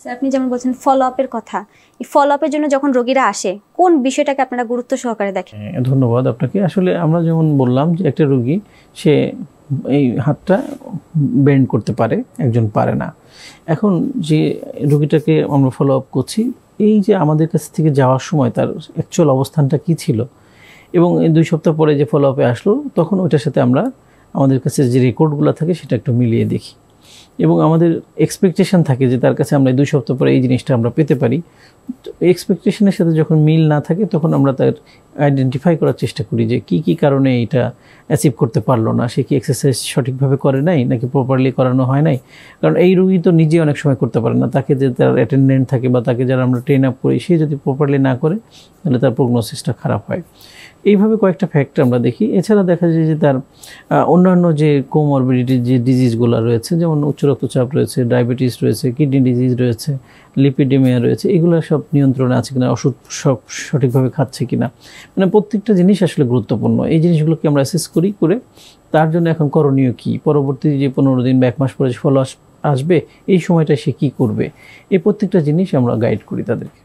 Sir আপনি যেমন বলছেন ফলো আপের কথা, এই ফলো আপের জন্য যখন রোগীরা আসে কোন বিষয়টাকে আপনারা গুরুত্ব সহকারে দেখেন? ধন্যবাদ আপনাকে। আসলে আমরা যেমন বললাম যে একটা রোগী সে এই হাতটা বেন্ড করতে পারে, একজন পারে না। এখন যে রোগীটাকে আমরা ফলো আপ করছি, এই যে আমাদের কাছ থেকে যাওয়ার সময় তার অ্যাকচুয়াল অবস্থানটা কি ছিল এবং এই 2 সপ্তাহ পরে যে ফলো আপে আসলো তখন ওইটার সাথে আমরা আমাদের কাছে যে রেকর্ডগুলো থাকে সেটা একটু মিলিয়ে দেখি এবং আমাদের এক্সপেকটেশন থাকে যে তার কাছে আমরা 2 সপ্তাহ পরে এই জিনিসটা আমরা পেতে পারি। এক্সপেকটেশনের সাথে যখন মিল না থাকে তখন আমরা তার আইডেন্টিফাই করার চেষ্টা করি যে কি কারণে এটা অ্যাচিভ করতে পারলো না। সে কি এক্সারসাইজ সঠিকভাবে করে নাই নাকি প্রপারলি করানো হয় নাই। কারণ এই রোগী তো নিজে অনেক সময় করতে পারে না, তাকে যে তার অ্যাটেন্ডেন্ট থাকে বা তাকে যারা আমরা ট্রেন আপ করি সে যদি প্রপারলি না করে তাহলে তার প্রগনোসিসটা খারাপ হয়। এইভাবে কয়েকটা ফ্যাক্টর আমরা দেখি। এছাড়া দেখা যায় যে তার অন্যান্য যে কোমরবিডিটি যে ডিজিজগুলো রয়েছে, যেমন উচ্চ রক্তচাপ রয়েছে, ডায়াবেটিস রয়েছে, কিডনি ডিজিজ রয়েছে, লিপিডেমিয়া রয়েছে, এগুলো সব নিয়ন্ত্রণে আছে কিনা, ওষুধ সব সঠিকভাবে খাচ্ছে কিনা, মানে প্রত্যেকটা জিনিস আসলে গুরুত্বপূর্ণ। এই জিনিসগুলোকে আমরা অ্যাসেস করে তার জন্য এখন করণীয় কী, পরবর্তী যে 15 দিন বা 1 মাস পরে ফলো আসবে এই সময়টা সে কী করবে, এই প্রত্যেকটা জিনিস আমরা গাইড করি তাদেরকে।